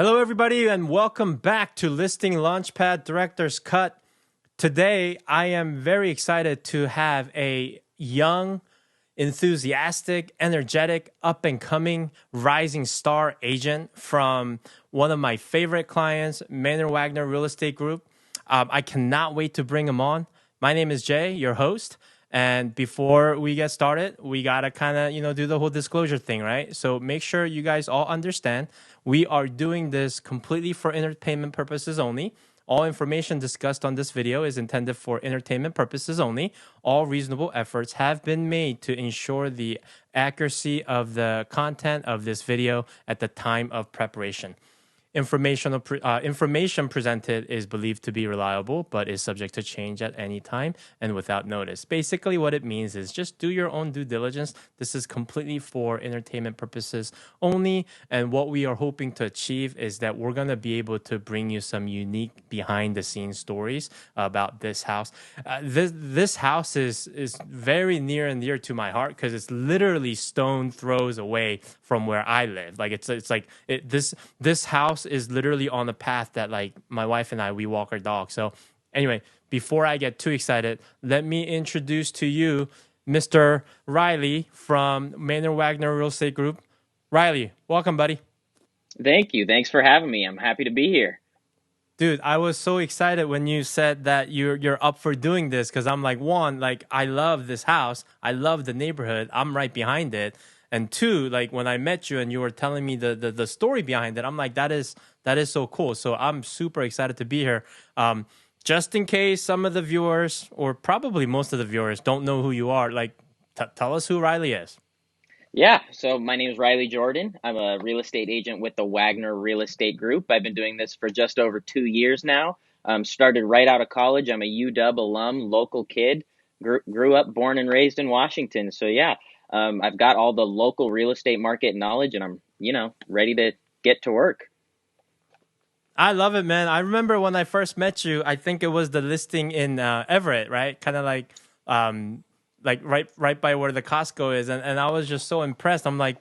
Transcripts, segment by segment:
Hello, everybody, and welcome back to Listing Launchpad Director's Cut. Today, I am very excited to have a young, enthusiastic, energetic, up-and-coming, rising star agent from one of my favorite clients, Manor Wagner Real Estate Group. I cannot wait to bring him on. My name is Jay, your host. And before we get started, we gotta kind of, do the whole disclosure thing, right? So make sure you guys all understand we are doing this completely for entertainment purposes only. All information discussed on this video is intended for entertainment purposes only. All reasonable efforts have been made to ensure the accuracy of the content of this video at the time of preparation. Information presented is believed to be reliable, but is subject to change at any time and without notice. Basically, what it means is just do your own due diligence. This is completely for entertainment purposes only. And what we are hoping to achieve is that we're going to be able to bring you some unique behind the scenes stories about this house. This house is very near and dear to my heart because it's literally stone throws away from where I live. Like this house is literally on the path that like my wife and we walk our dog. So anyway, before I get too excited, let me introduce to you Mr. Riley from Manor Wagner Real Estate Group. Riley, welcome, buddy. Thank you. Thanks for having me. I'm happy to be here. Dude, I was so excited when you said that you're up for doing this because I'm like, one, like I love this house. I love the neighborhood. I'm right behind it. And two, like when I met you and you were telling me the story behind it, I'm like, that is so cool. So I'm super excited to be here. Just in case some of the viewers, or probably most of the viewers, don't know who you are, like tell us who Riley is. Yeah, so my name is Riley Jordan. I'm a real estate agent with the Wagner Real Estate Group. I've been doing this for just over 2 years now. Started right out of college. I'm a UW alum, local kid. Grew up, born and raised in Washington. So yeah, I've got all the local real estate market knowledge, and I'm, ready to get to work. I love it, man. I remember when I first met you, I think it was the listing in Everett, right? Kind of like right by where the Costco is. And I was just so impressed. I'm like,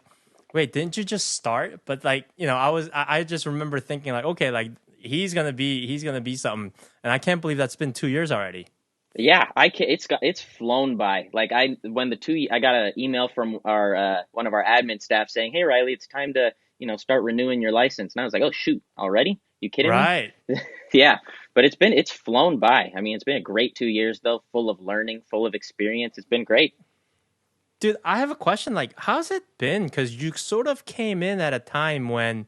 wait, didn't you just start? But like, I just remember thinking like, okay, like he's going to be something. And I can't believe that's been 2 years already. Yeah, it's flown by. Like I got an email from our one of our admin staff saying, "Hey Riley, it's time to, start renewing your license." And I was like, "Oh shoot, already? You kidding me?" Right. Yeah, but it's flown by. I mean, it's been a great 2 years though, full of learning, full of experience. It's been great. Dude, I have a question. Like, how's it been? Because you sort of came in at a time when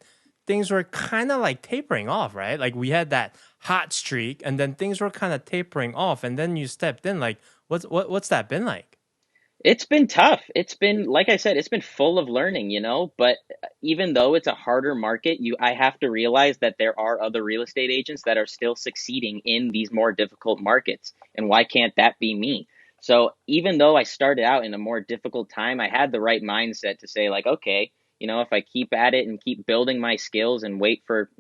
things were kind of like tapering off, right? Like we had that hot streak, and then things were kind of tapering off, and then you stepped in. Like, what's that been like? It's been tough. It's been, like I said, it's been full of learning, but even though it's a harder market, I have to realize that there are other real estate agents that are still succeeding in these more difficult markets. And why can't that be me? So even though I started out in a more difficult time, I had the right mindset to say like, okay, if I keep at it and keep building my skills and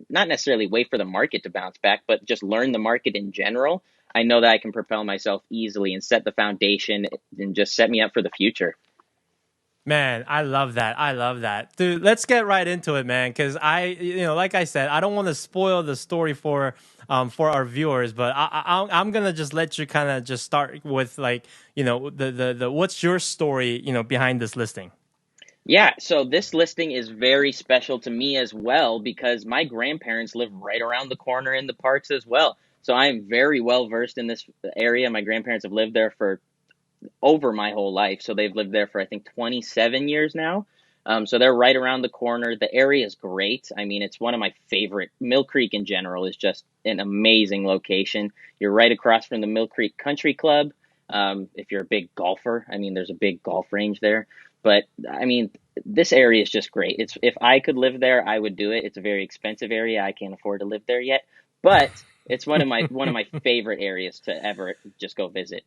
not necessarily wait for the market to bounce back, but just learn the market in general, I know that I can propel myself easily and set the foundation and just set me up for the future. Man, I love that. I love that. Dude, let's get right into it, man, cuz like I said, I don't want to spoil the story for our viewers, but I'm going to just let you kind of just start with like, the what's your story, behind this listing? Yeah, so this listing is very special to me as well because my grandparents live right around the corner in the parks as well. So I am very well versed in this area. My grandparents have lived there for over my whole life. So they've lived there for, I think, 27 years now. So they're right around the corner. The area is great. I mean, it's one of my favorite. Mill Creek in general is just an amazing location. You're right across from the Mill Creek Country Club. If you're a big golfer, I mean, there's a big golf range there. But I mean, this area is just great. If I could live there, I would do it. It's a very expensive area. I can't afford to live there yet, but it's one of my favorite areas to ever just go visit.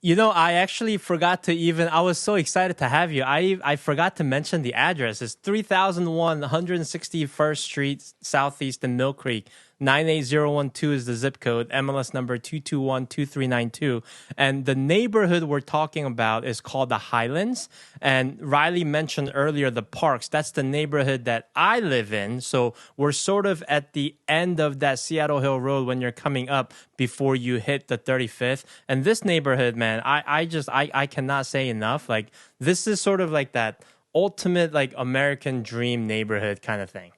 I actually forgot to I was so excited to have you. I forgot to mention the address. It's 3001 161st Street, Southeast in Mill Creek. 98012 is the zip code. MLS number 2212392. And the neighborhood we're talking about is called the Highlands. And Riley mentioned earlier the parks. That's the neighborhood that I live in. So we're sort of at the end of that Seattle Hill Road when you're coming up before you hit the 35th. And this neighborhood, man, I cannot say enough. Like, this is sort of like that ultimate like American dream neighborhood kind of thing.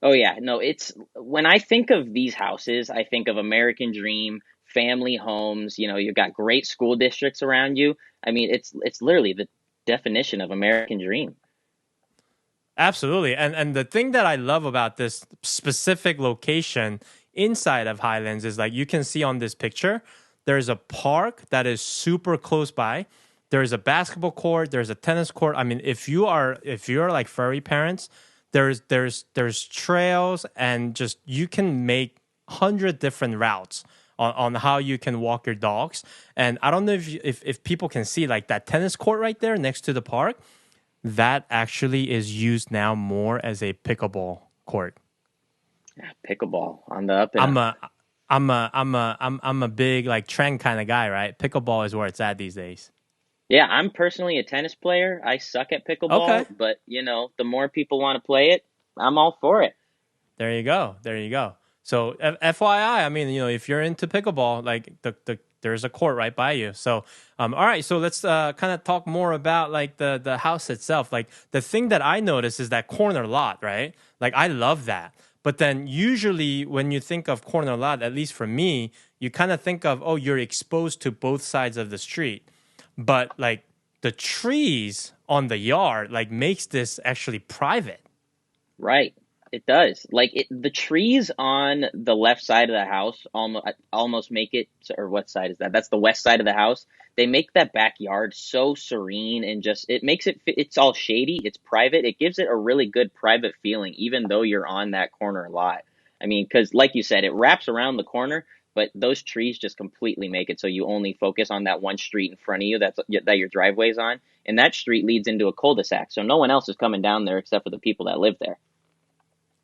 Oh yeah, no, it's when I think of these houses, I think of American Dream, family homes, you've got great school districts around you. I mean, it's literally the definition of American Dream. Absolutely. And the thing that I love about this specific location inside of Highlands is like you can see on this picture, there's a park that is super close by. There's a basketball court, there's a tennis court. I mean, if you're like furry parents, there's trails and just you can make 100 different routes on how you can walk your dogs. And I don't know if people can see like that tennis court right there next to the park. That actually is used now more as a pickleball court. Yeah, pickleball on the up and I'm up. a I'm a big like trend kind of guy, right? Pickleball is where it's at these days. Yeah, I'm personally a tennis player. I suck at Okay. pickleball, but the more people want to play it, I'm all for it. There you go. There you go. So FYI, I mean, if you're into pickleball, like there's a court right by you. So, all right. So let's kind of talk more about like the house itself. Like the thing that I notice is that corner lot, right? Like I love that. But then usually when you think of corner lot, at least for me, you kind of think of, oh, you're exposed to both sides of the street. But like the trees on the yard like makes this actually private. Right. It does. Like the trees on the left side of the house almost make it, or what side is that? That's the west side of the house. They make that backyard so serene and just it makes it's all shady, it's private. It gives it a really good private feeling even though you're on that corner lot. I mean, cuz like you said, it wraps around the corner, but those trees just completely make it so you only focus on that one street in front of you that your driveway's on, and that street leads into a cul-de-sac. So no one else is coming down there except for the people that live there.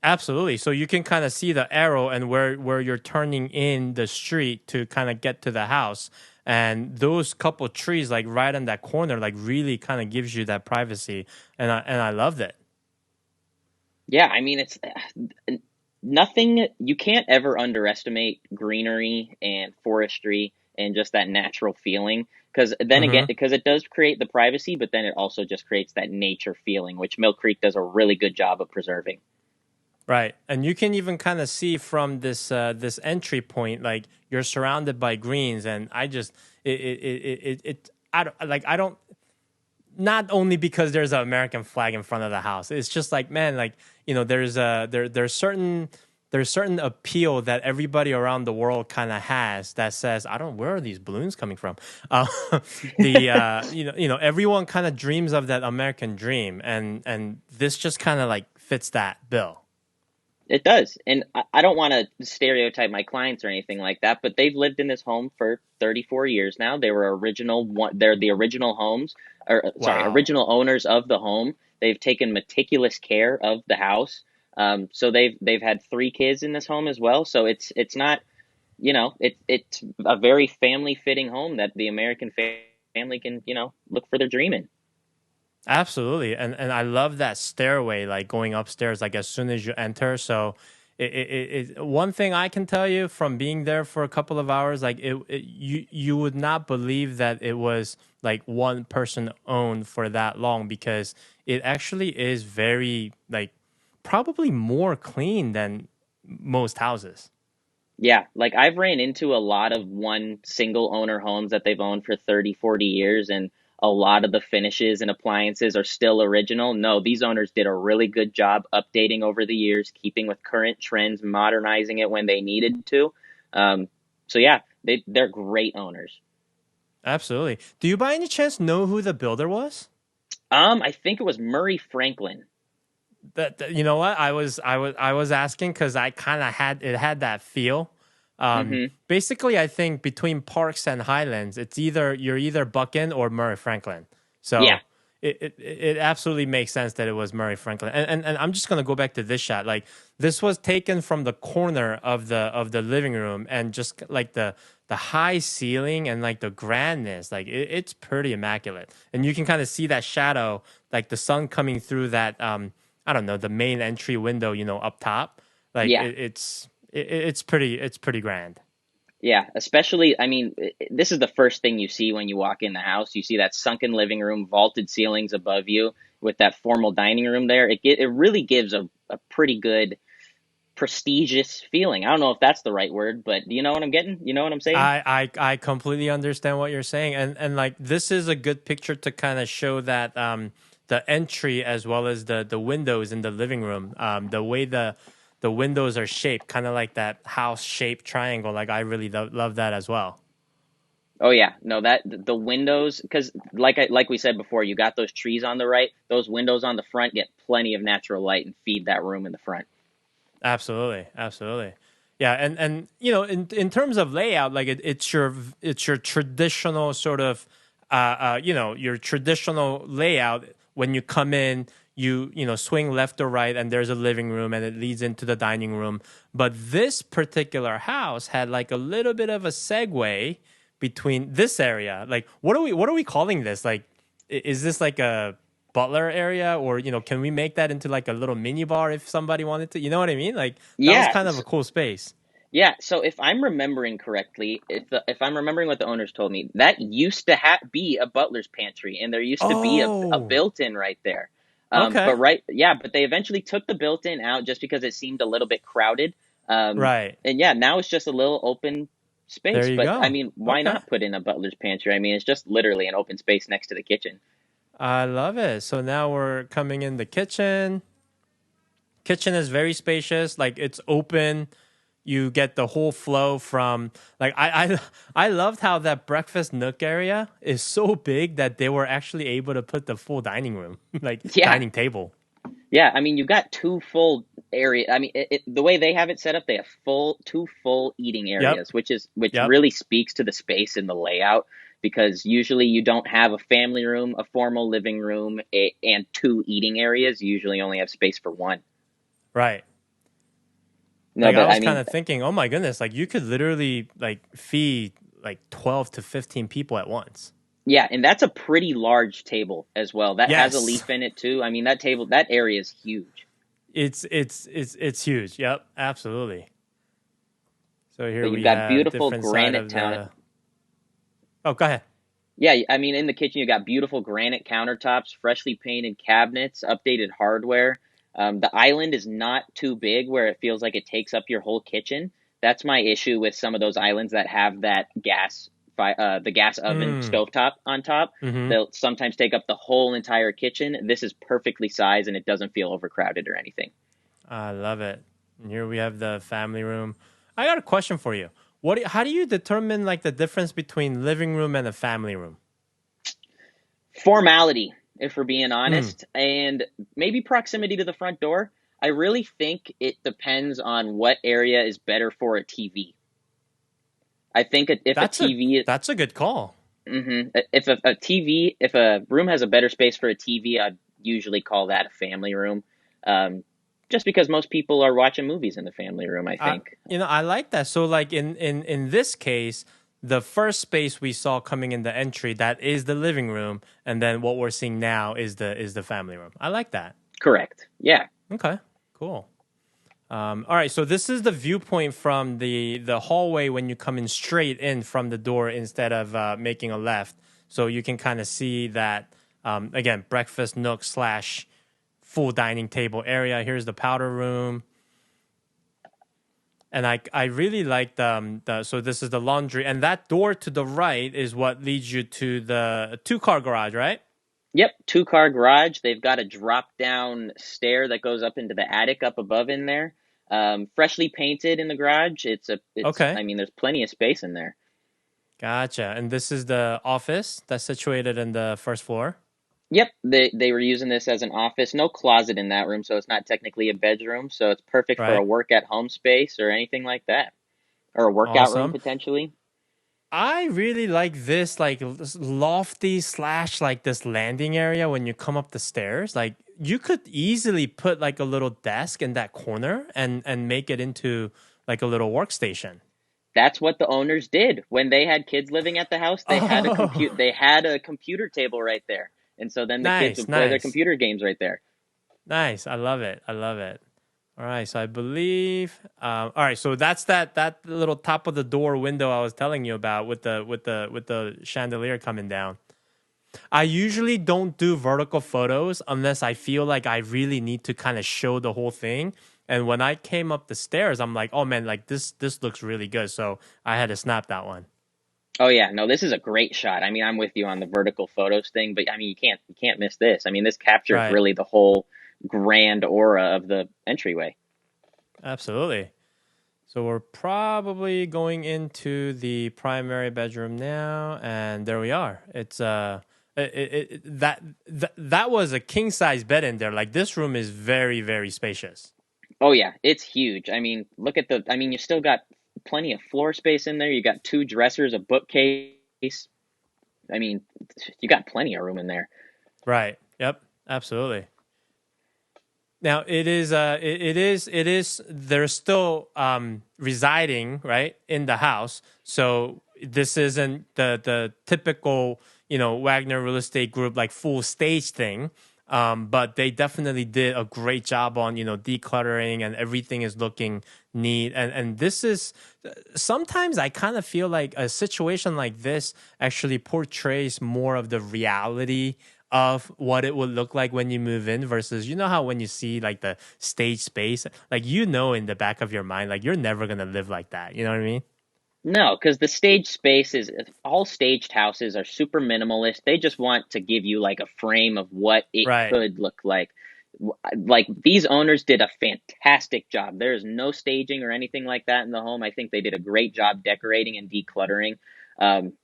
Absolutely. So you can kind of see the arrow and where you're turning in the street to kind of get to the house. And those couple trees, like right in that corner, like really kind of gives you that privacy. And I loved it. Yeah, I mean, it's nothing, you can't ever underestimate greenery and forestry and just that natural feeling. Because then again, Hmm. because it does create the privacy, but then it also just creates that nature feeling, which Mill Creek does a really good job of preserving. Right. And you can even kind of see from this entry point, like you're surrounded by greens. And I don't, not only because there's an American flag in front of the house. It's just like, man, like, there's certain appeal that everybody around the world kind of has that says, I don't, where are these balloons coming from? Uh, everyone kind of dreams of that American dream, and this just kind of like fits that bill. It does. And I don't want to stereotype my clients or anything like that, but they've lived in this home for 34 years now. They're the original homes, or sorry, Wow. original owners of the home. They've taken meticulous care of the house. So they've had three kids in this home as well. So it's not, it's a very family fitting home that the American family can, look for their dream in. Absolutely, and I love that stairway, like going upstairs, like as soon as you enter. So, one thing I can tell you from being there for a couple of hours, like you would not believe that it was like one person owned for that long because it actually is very like probably more clean than most houses. Yeah, like I've ran into a lot of one single owner homes that they've owned for 30, 40 years, and a lot of the finishes and appliances are still original. No, these owners did a really good job updating over the years, keeping with current trends, modernizing it when they needed to. Um, so yeah, they're great owners. Absolutely. Do you by any chance know who the builder was? I think it was Murray Franklin. You know what I was asking because I kind of had that feel. Hmm. Basically, I think between Parks and Highlands, you're either Buckin or Murray Franklin. Yeah, So it absolutely makes sense that it was Murray Franklin. And I'm just gonna go back to this shot. Like this was taken from the corner of the living room, and just like the high ceiling and like the grandness, like it's pretty immaculate. And you can kind of see that shadow, like the sun coming through that I don't know, the main entry window, up top. Like Yeah. it's pretty grand. Yeah, especially, I mean, this is the first thing you see when you walk in the house. You see that sunken living room, vaulted ceilings above you with that formal dining room there. It really gives a pretty good prestigious feeling. I don't know if that's the right word, but do you know what I'm getting? You know what I'm saying? I completely understand what you're saying, and like this is a good picture to kind of show that the entry as well as the windows in the living room, the way the windows are shaped, kind of like that house shaped triangle. Like I really love that as well. Oh yeah, no, that the windows, because like we said before, you got those trees on the right, those windows on the front get plenty of natural light and feed that room in the front. Absolutely, absolutely. Yeah, and in terms of layout, like it's your traditional sort of your traditional layout. When you come in, you swing left or right, and there's a living room, and it leads into the dining room. But this particular house had like a little bit of a segue between this area. Like, what are we calling this? Like, is this like a butler area, or can we make that into like a little mini bar if somebody wanted to, you know what I mean? Like that was Yeah, kind of a cool space. yeah. So if I'm remembering correctly, if I'm remembering what the owners told me, that used to be a butler's pantry, and there used to be a Oh, built-in right there. But okay. right, yeah, but they eventually took the built-in out just because it seemed a little bit crowded. Right, And yeah, now it's just a little open there space. you But I go. mean, why Okay, not put in a butler's pantry? I mean, it's just literally an open space next to the kitchen. I love it. So now we're coming in the kitchen is very spacious, like it's open. You get the whole flow from like I loved how that breakfast nook area is so big that they were actually able to put the full dining room, like Yeah, dining table. yeah, I mean, you've got two full area. I mean, the way they have it set up, they have two full eating Yep, areas, which yep. really speaks to the space in the layout. Because usually you don't have a family room, a formal living room, and two eating areas. You usually only have space for one. Right. No, Like I but I was kind mean, of thinking, oh my goodness, like you could literally like feed like 12 to 15 people at once. yeah, and that's a pretty large table as well. That has a Yes. leaf in it too. I mean, that area is huge. It's huge. Yep, absolutely. So here But you've we got have beautiful different side granite of town. the. Oh, go ahead. Yeah, I mean, in the kitchen, you got beautiful granite countertops, freshly painted cabinets, updated hardware. The island is not too big where it feels like it takes up your whole kitchen. That's my issue with some of those islands that have that the gas oven Mm. stovetop on top. Mm-hmm. They'll sometimes take up the whole entire kitchen. This is perfectly sized and it doesn't feel overcrowded or anything. I love it. And here we have the family room. I got a question for you. How do you determine like the difference between living room and a family room? Formality, if we're being Mm. honest, and maybe proximity to the front door. I really think it depends on what area is better for a TV. I think if a That's a TV, that's a good call. if a TV, if a room has a better space for a TV, I'd usually call that a family room. Um, just because most people are watching movies in the family room, I I think. I like that. So like in this case, the first space we saw coming in the entry, that is the living room, and then what we're seeing now is the family room. I like that. Correct. Yeah. Okay, cool. All right, so this is the viewpoint from the hallway when you come in straight in from the door instead of making a left. So you can kind of see that again, breakfast nook slash full dining table area. Here's the powder room. And I really like the so this is the laundry, and that door to the right is what leads you to the two-car garage, right? Yep, two-car garage. They've got a drop-down stair that goes up into the attic up above in there. Freshly painted in the garage. Okay, I mean, there's plenty of space in there. gotcha. And this is the office that's situated in the first floor, Yep, they were using this as an office. No closet in that room, so it's not technically a bedroom. So it's perfect for a right? work at home space or anything like that, or a workout room Awesome. potentially. I really like this like lofty slash like this landing area when you come up the stairs. Like you could easily put like a little desk in that corner and make it into like a little workstation. That's what the owners did when they had kids living at the house. Oh, They had a computer table right there, and so then the kids nice, would play their nice, computer games right there. nice. I love it. I love it. All right, so I believe. All right, so that's that little top of the door window I was telling you about with the chandelier coming down. I usually don't do vertical photos unless I feel like I really need to kind of show the whole thing. And when I came up the stairs, I'm like, oh man, like this looks really good. So I had to snap that one. Oh yeah, no, this is a great shot. I mean, I'm with you on the vertical photos thing, but I mean, you can't miss this. I mean, this captures Right. really the whole grand aura of the entryway. Absolutely. So we're probably going into the primary bedroom now, and there we are. It's that was a king size bed in there. Like this room is very spacious. Oh yeah, it's huge. I mean, look at the. I mean, you still got plenty of floor space in there. You got two dressers, a bookcase. I mean, you got plenty of room in there. Right. Yep. Absolutely. Now it is they're still residing right in the house, so this isn't the typical Wagner Real Estate Group like full stage thing, but they definitely did a great job on decluttering and everything is looking neat and this is sometimes I kind of feel like a situation like this actually portrays more of the reality of what it would look like when you move in versus how when you see like the stage space like in the back of your mind like you're never gonna live like that, you know what I mean? No, because the stage space is all staged houses are super minimalist. They just want to give you like a frame of what it Right. could look like. Like these owners did a fantastic job. There is no staging or anything like that in the home. I think they did a great job decorating and decluttering.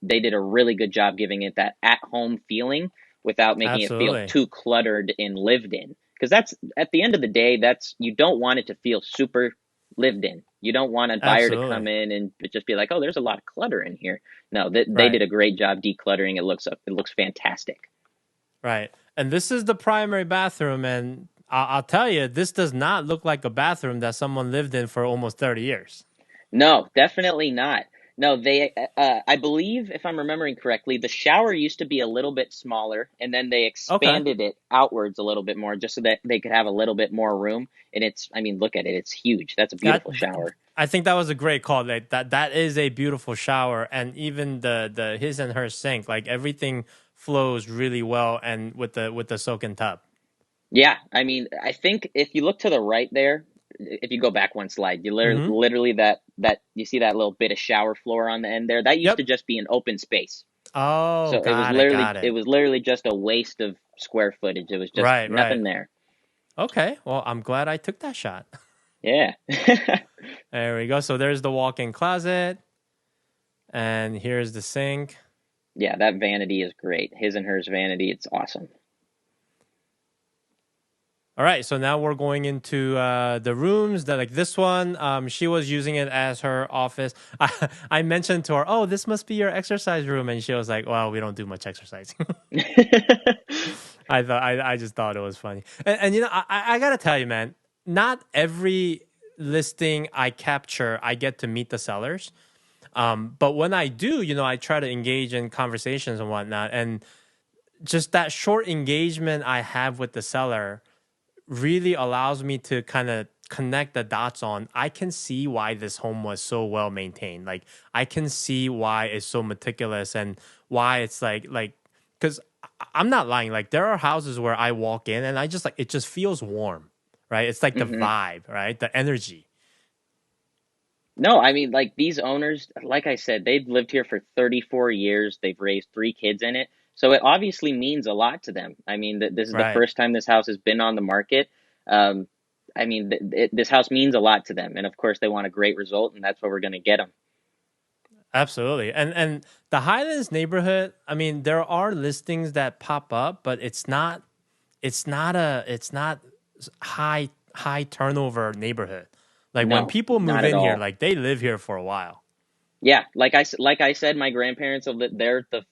They did a really good job giving it that at home feeling without making it feel Absolutely. too cluttered and lived in. Because that's at the end of the day, that's you don't want it to feel super lived in. You don't want a buyer to come Absolutely. in and just be like, "Oh, there's a lot of clutter in here." No, they Right. did a great job decluttering. It looks fantastic. Right. And this is the primary bathroom and I'll tell you this does not look like a bathroom that someone lived in for almost 30 years. No, definitely not. No, I believe, if I'm remembering correctly, the shower used to be a little bit smaller, and then they Okay. expanded it outwards a little bit more, just so that they could have a little bit more room. And I mean, look at it; it's huge. That's a That beautiful shower. I think that was a great call. Like that is a beautiful shower, and even the his and her sink, like everything flows really well, and with the soaking tub. Yeah, I mean, I think if you look to the right there, if you go back one slide, Mm-hmm. literally that you see that little bit of shower floor on the end there. That used to Yep. just be an open space. Oh, So got it it. was literally just a waste of square footage. It was just Right, right. nothing there. Okay. Well, I'm glad I took that shot. Yeah. There we go. So there's the walk-in closet, and here's the sink. Yeah, that vanity is great. His and hers vanity, it's awesome. All right, so now we're going into the rooms. That like this one, she was using it as her office. I mentioned to her, "Oh, this must be your exercise room," and she was like, "Well, we don't do much exercising." I just thought it was funny, and I gotta tell you, man, not every listing I capture, I get to meet the sellers. But when I do, I try to engage in conversations and whatnot, and just that short engagement I have with the seller really allows me to kind of connect the dots on I can see why this home was so well maintained. Like I can see why it's so meticulous and why it's like cuz I'm not lying. Like there are houses where I walk in and I just like it just feels warm, right? It's like the hmm vibe, right? The energy. No, I mean, like these owners, like I said, they've lived here for 34 years. They've raised three kids in it. So it obviously means a lot to them. I mean, this is the Right. first time this house has been on the market. Um, I mean, this house means a lot to them. And of course, they want a great result, and that's what we're going to get them. Absolutely. And the Highlands neighborhood, I mean, there are listings that pop up, but it's not high turnover neighborhood. Like when No, people move not at in here, all. like they live here for a while. Yeah, like I said, my grandparents have lived.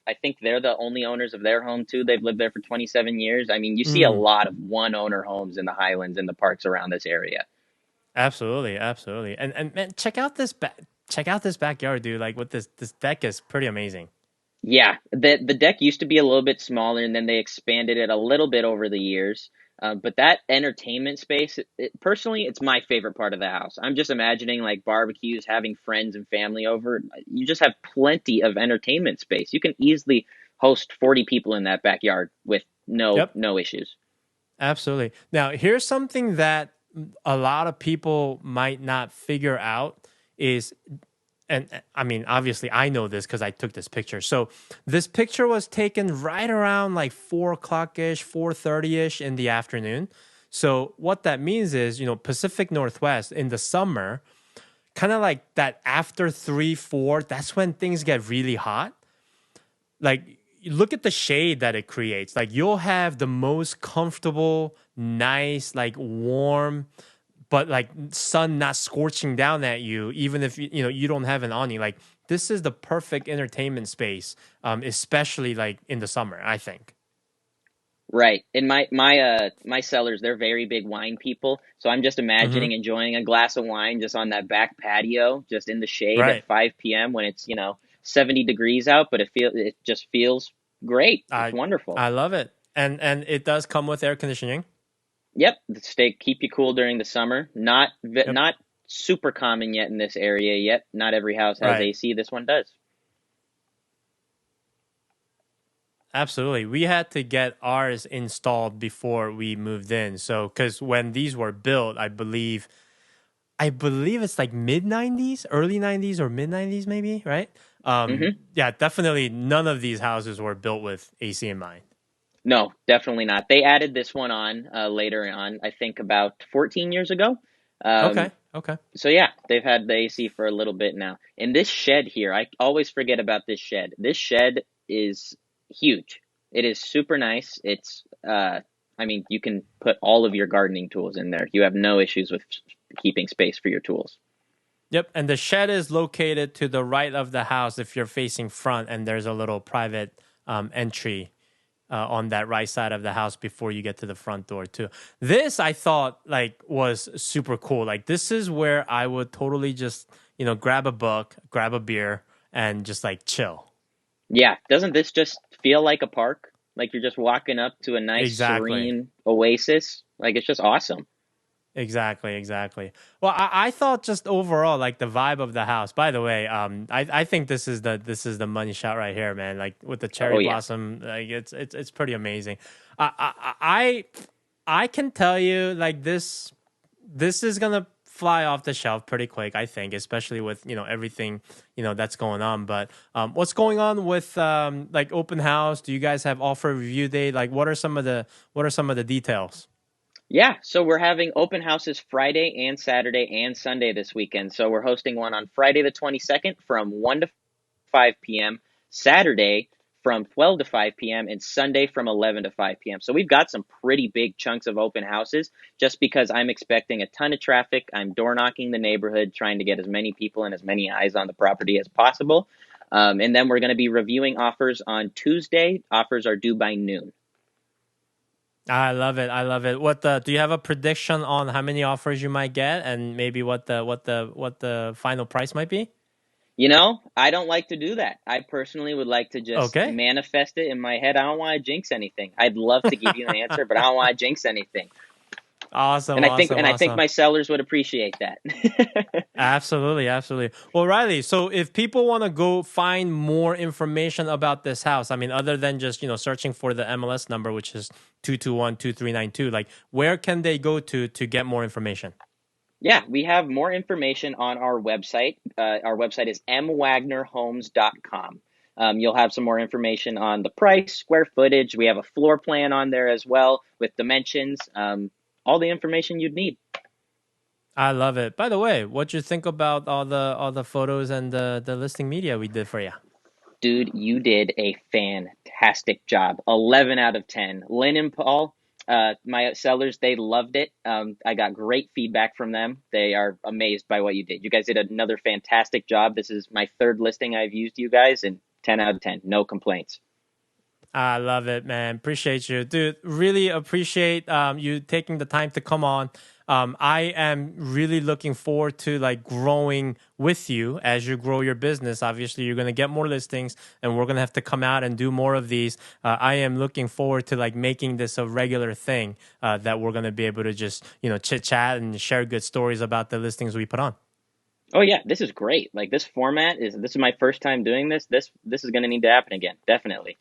I think they're the only owners of their home too. They've lived there for 27 years. I mean, you see a Mm, lot of one owner homes in the Highlands and the parks around this area. absolutely, absolutely. And man, check out this backyard, dude. Like with this deck is pretty amazing. Yeah, the deck used to be a little bit smaller, and then they expanded it a little bit over the years. But that entertainment space, personally, it's my favorite part of the house. I'm just imagining like barbecues, having friends and family over. You just have plenty of entertainment space. You can easily host 40 people in that backyard with Yep. no issues. Absolutely. Now, here's something that a lot of people might not figure out is, and I mean, obviously, I know this because I took this picture. So this picture was taken right around like 4 o'clock ish, 4:30 ish in the afternoon. So what that means is, Pacific Northwest in the summer, kind of like that after 3, 4, that's when things get really hot. Like you look at the shade that it creates. Like you'll have the most comfortable, nice, like warm, but like sun not scorching down at you, even if you don't have an awning. Like this is the perfect entertainment space, especially like in the summer, I think. Right. And my sellers, they're very big wine people. So I'm just Hmm. imagining enjoying a glass of wine just on that back patio, just in the shade at Right. 5 p.m. when it's, 70 degrees out, but it just feels great. It's I wonderful. I love it, and it does come with air conditioning. Yep, stay keep you cool during the summer. Yep. Not super common yet in this area yet. Not every house has Right. AC. This one does. Absolutely. We had to get ours installed before we moved in. So, because when these were built, I believe it's like mid 90s, early 90s or mid 90s maybe, right? Hmm. Yeah, definitely none of these houses were built with AC in mind. No, definitely not. They added this one on later on, I think about 14 years ago. Um, Okay. Okay. So yeah, they've had the AC for a little bit now. And this shed here, I always forget about this shed. This shed is huge. It is super nice. I mean, you can put all of your gardening tools in there. You have no issues with keeping space for your tools. Yep, and the shed is located to the right of the house if you're facing front, and there's a little private entry on that right side of the house before you get to the front door too. This I thought like was super cool. Like this is where I would totally just grab a book, grab a beer, and just like chill. Yeah, doesn't this just feel like a park? Like you're just walking up to a nice, Exactly. serene oasis? Like it's just awesome. Exactly, exactly. Well, I thought just overall, like the vibe of the house. By the way, I think this is the money shot right here, man. Like with the cherry Oh yeah. blossom, like it's pretty amazing. I can tell you, like this is gonna fly off the shelf pretty quick. I think, especially with everything that's going on. But what's going on with like open house? Do you guys have offer review day? Like, what are some of the details? Yeah, so we're having open houses Friday and Saturday and Sunday this weekend. So we're hosting one on Friday the 22nd from 1 to 5 p.m., Saturday from 12 to 5 p.m., and Sunday from 11 to 5 p.m. So we've got some pretty big chunks of open houses just because I'm expecting a ton of traffic. I'm door knocking the neighborhood, trying to get as many people and as many eyes on the property as possible. And then we're going to be reviewing offers on Tuesday. Offers are due by noon. I love it. I love it. Do you have a prediction on how many offers you might get and maybe what the final price might be? I don't like to do that. I personally would like to just Okay. manifest it in my head. I don't want to jinx anything. I'd love to give you an answer, but I don't want to jinx anything. Awesome, awesome, And I think awesome. my sellers would appreciate that. Absolutely, absolutely. Well, Riley, so if people want to go find more information about this house, I mean, other than just, searching for the MLS number, which is 221-2392, like where can they go to get more information? Yeah, we have more information on our website. Our website is mwagnerhomes.com. You'll have some more information on the price, square footage. We have a floor plan on there as well with dimensions, all the information you'd need. I love it. By the way, what'd you think about all the photos and the listing media we did for you? Dude, you did a fantastic job. 11 out of 10. Lynn and Paul, My sellers, they loved it. I got great feedback from them. They are amazed by what you did. You guys did another fantastic job. This is my third listing I've used you guys, and 10 out of 10, no complaints. I love it, man. Appreciate you, dude. Really appreciate you taking the time to come on. I am really looking forward to like growing with you as you grow your business. Obviously, you're gonna get more listings, and we're gonna have to come out and do more of these. I am looking forward to like making this a regular thing that we're gonna be able to just chit chat and share good stories about the listings we put on. Oh yeah, this is great. Like this is my first time doing this. This is going to need to happen again. Definitely.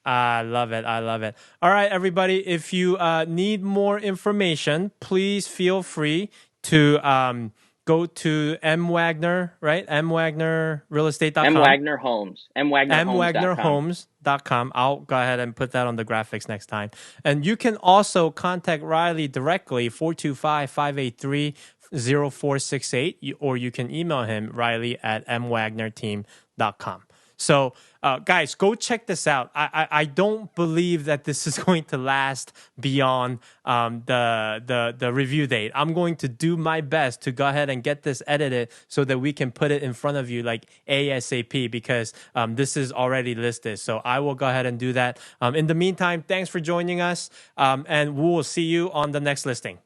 I love it. I love it. All right, everybody. If you need more information, please feel free to go to M. Wagner, right? M MWagnerRealestate.com. Wagner Homes. MWagnerHomes.com. MWagnerHomes.com. I'll go ahead and put that on the graphics next time. And you can also contact Riley directly, 425-583-0468, or you can email him, Riley at mwagnerteam.com. So, guys, go check this out. I don't believe that this is going to last beyond the review date. I'm going to do my best to go ahead and get this edited so that we can put it in front of you like ASAP, because this is already listed. So I will go ahead and do that. In the meantime, thanks for joining us, and we will see you on the next listing.